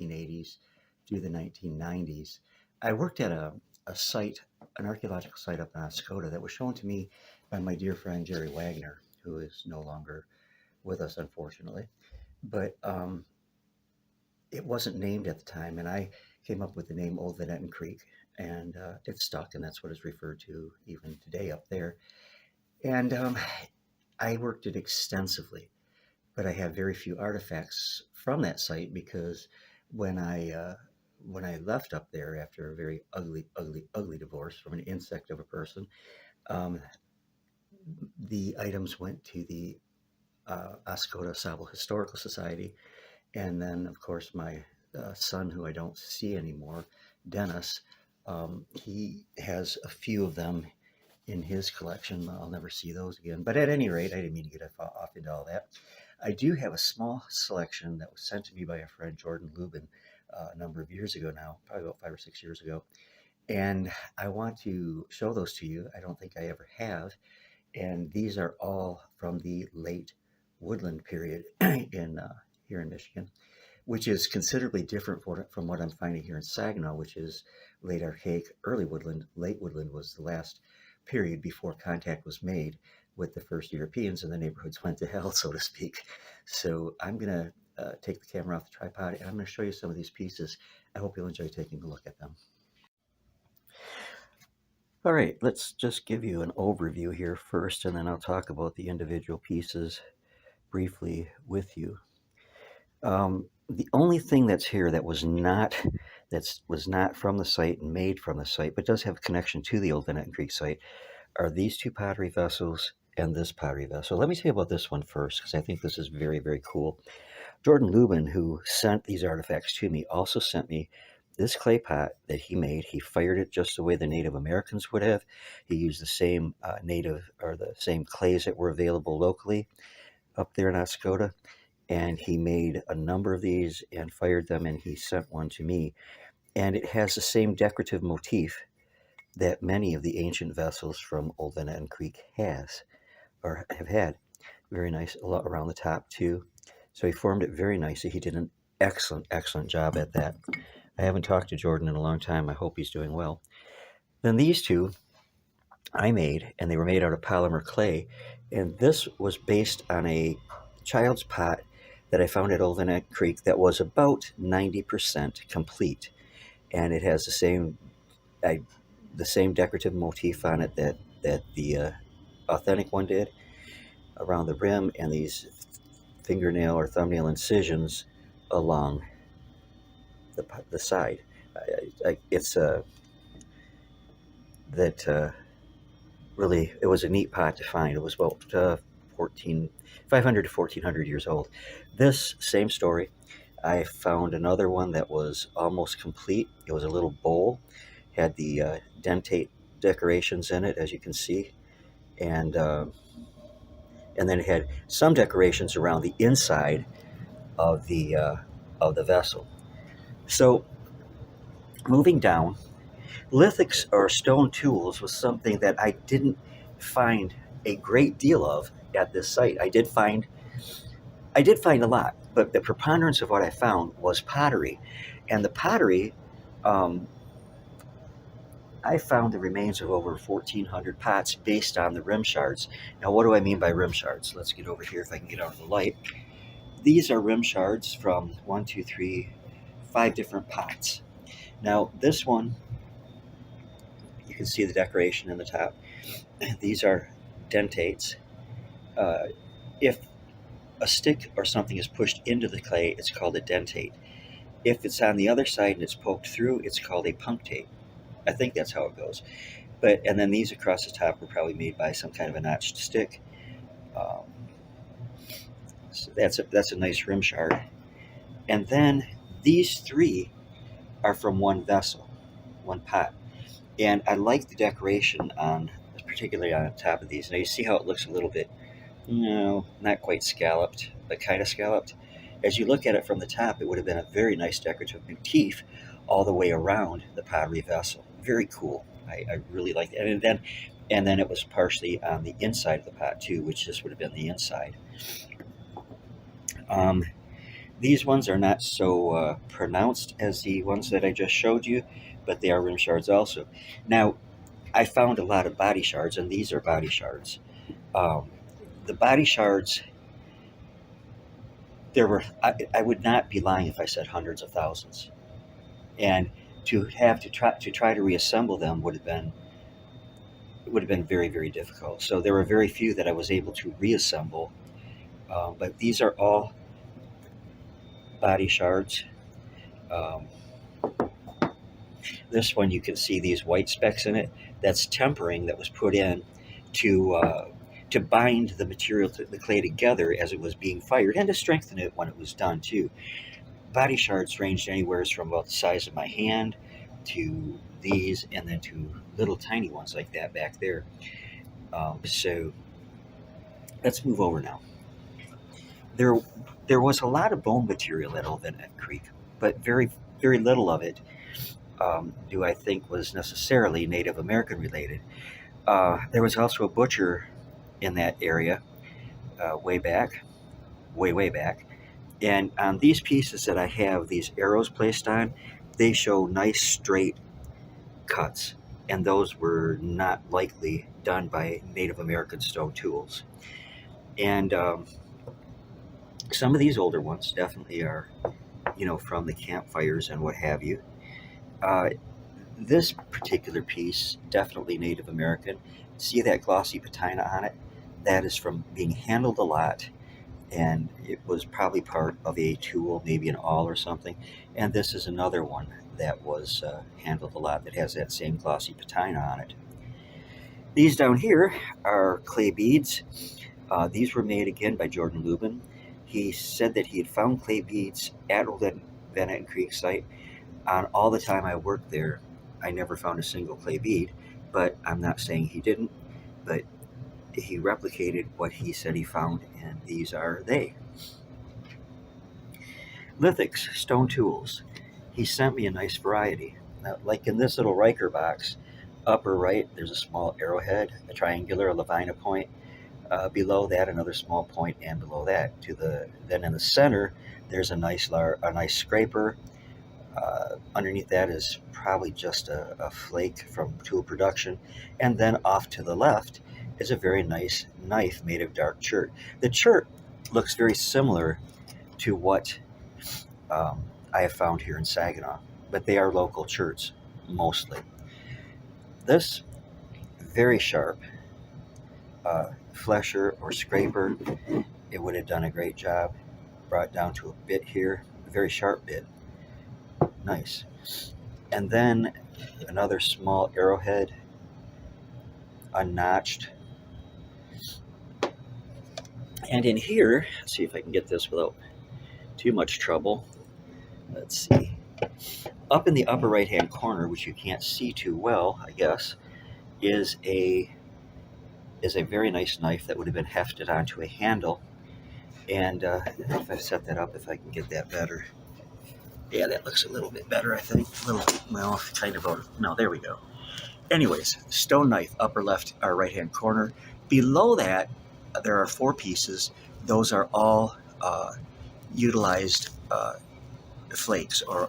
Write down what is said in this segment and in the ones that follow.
1980s through the 1990s. I worked at a site, an archaeological site up in Oscoda that was shown to me by my dear friend Jerry Wagner, who is no longer with us, unfortunately. But it wasn't named at the time, and I came up with the name Old Etten Creek, and it stuck, and that's what it's referred to even today up there. And I worked it extensively, but I have very few artifacts from that site because when I left up there after a very ugly, ugly, ugly divorce from an insect of a person, um, the items went to the Oscoda Savile Historical Society, and then of course my son, who I don't see anymore, Dennis, he has a few of them in his collection. I'll never see those again. But at any rate, I didn't mean to get off into all that. I do have a small selection that was sent to me by a friend, Jordan Lubin, a number of years ago now, probably about 5 or 6 years ago. And I want to show those to you. I don't think I ever have. And these are all from the late woodland period in here in Michigan, which is considerably different from what I'm finding here in Saginaw, which is late archaic, early woodland. Late woodland was the last period before contact was made with the first Europeans and the neighborhoods went to hell, so to speak. So I'm going to take the camera off the tripod and I'm going to show you some of these pieces. I hope you'll enjoy taking a look at them. All right, let's just give you an overview here first, and then I'll talk about the individual pieces briefly with you. The only thing that's here that was not from the site and made from the site, but does have a connection to the Old Etten Creek site, are these two pottery vessels and this pottery vessel. Let me tell you about this one first, because I think this is very, very cool. Jordan Lubin, who sent these artifacts to me, also sent me this clay pot that he made. He fired it just the way the Native Americans would have. He used the same the same clays that were available locally up there in Oscoda. And he made a number of these and fired them, and he sent one to me. And it has the same decorative motif that many of the ancient vessels from Old Etten Creek has, or have had. Very nice, a lot around the top too. So he formed it very nicely. He did an excellent, excellent job at that. I haven't talked to Jordan in a long time. I hope he's doing well. Then these two I made, and they were made out of polymer clay. And this was based on a child's pot that I found at Old Etten Creek that was about 90% complete. And it has the same decorative motif on it that the authentic one did around the rim, and these fingernail or thumbnail incisions along the side. It's really, it was a neat pot to find. It was about 500 to 1400 years old. This same story, I found another one that was almost complete. It was a little bowl, had the dentate decorations in it, as you can see, and then it had some decorations around the inside of the vessel. So moving down, lithics or stone tools was something that I didn't find a great deal of at this site. I did find a lot, but the preponderance of what I found was pottery. And the pottery, I found the remains of over 1,400 pots based on the rim shards. Now, what do I mean by rim shards? Let's get over here if I can get out of the light. These are rim shards from 1, 2, 3, 5 different pots. Now, this one, you can see the decoration in the top. These are dentates. If a stick or something is pushed into the clay, it's called a dentate. If it's on the other side and it's poked through, it's called a punctate. I think that's how it goes. And then these across the top were probably made by some kind of a notched stick. So that's a nice rim shard. And then these three are from one vessel, one pot. And I like the decoration particularly on the top of these. Now you see how it looks a little bit, not quite scalloped, but kind of scalloped. As you look at it from the top, it would have been a very nice decorative motif all the way around the pottery vessel. Very cool. I really like it. And then it was partially on the inside of the pot too, which this would have been the inside. These ones are not so pronounced as the ones that I just showed you, but they are rim shards also. Now, I found a lot of body shards, and these are body shards. Um, the body shards, I would not be lying if I said hundreds of thousands. And to have to try to reassemble them would have been very, very difficult. So there were very few that I was able to reassemble. But these are all body shards. Um, this one, you can see these white specks in it. That's tempering that was put in to uh, to bind the material, the clay together as it was being fired, and to strengthen it when it was done too. Body shards ranged anywhere from about the size of my hand to these, and then to little tiny ones like that back there. So let's move over now. There, there was a lot of bone material at Old Van Creek, but very, very little of it do I think was necessarily Native American related. There was also a butcher in that area way back, way, way back. And on these pieces that I have these arrows placed on, they show nice straight cuts. And those were not likely done by Native American stone tools. And some of these older ones definitely are, from the campfires and what have you. Uh, this particular piece, definitely Native American. See that glossy patina on it? That is from being handled a lot, and it was probably part of a tool, maybe an awl or something. And this is another one that was handled a lot that has that same glossy patina on it. These down here are clay beads. These were made again by Jordan Lubin. He said that he had found clay beads at Old Van Etten Creek site. On all the time I worked there, I never found a single clay bead, but I'm not saying he didn't, but he replicated what he said he found, and these are they. Lithics, stone tools. He sent me a nice variety. Now, like in this little Riker box, upper right, there's a small arrowhead, a triangular, a Levina point. Below that, another small point, and below that, then in the center, there's a nice scraper. Underneath that is probably just a flake from tool production. And then off to the left is a very nice knife made of dark chert. The chert looks very similar to what I have found here in Saginaw, but they are local cherts mostly. This very sharp flesher or scraper, it would have done a great job. Brought down to a bit here, a very sharp bit. Nice. And then another small arrowhead, unnotched. And in here, let's see if I can get this without too much trouble. Let's see. Up in the upper right-hand corner, which you can't see too well, I guess, is a very nice knife that would have been hefted onto a handle. And if I set that up, if I can get that better. Yeah, that looks a little bit better, I think. No, there we go. Anyways, stone knife, upper left or right-hand corner. Below that, there are 4 pieces. Those are all utilized flakes, or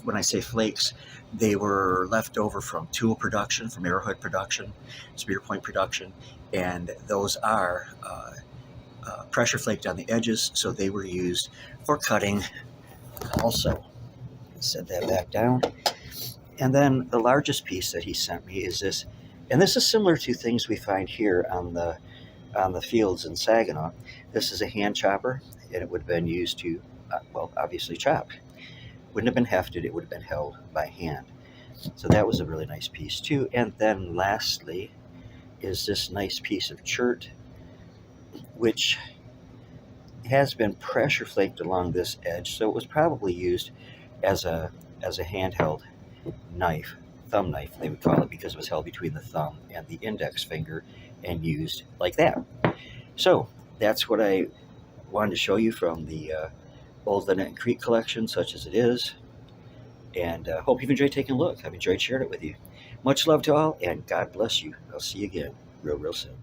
when I say flakes, they were left over from tool production, from arrowhead production, spear point production, and those are pressure flaked on the edges, so they were used for cutting also. Set that back down. And then the largest piece that he sent me is this, and this is similar to things we find here on the fields in Saginaw. This is a hand chopper, and it would have been used to, obviously chop. Wouldn't have been hefted, it would have been held by hand. So that was a really nice piece too. And then lastly is this nice piece of chert, which has been pressure flaked along this edge, so it was probably used as a handheld knife, thumb knife they would call it, because it was held between the thumb and the index finger and used like that. So that's what I wanted to show you from the Old Van Etten Creek collection, such as it is, and hope you've enjoyed taking a look. I've enjoyed sharing it with you. Much love to all, and God bless you. I'll see you again real soon.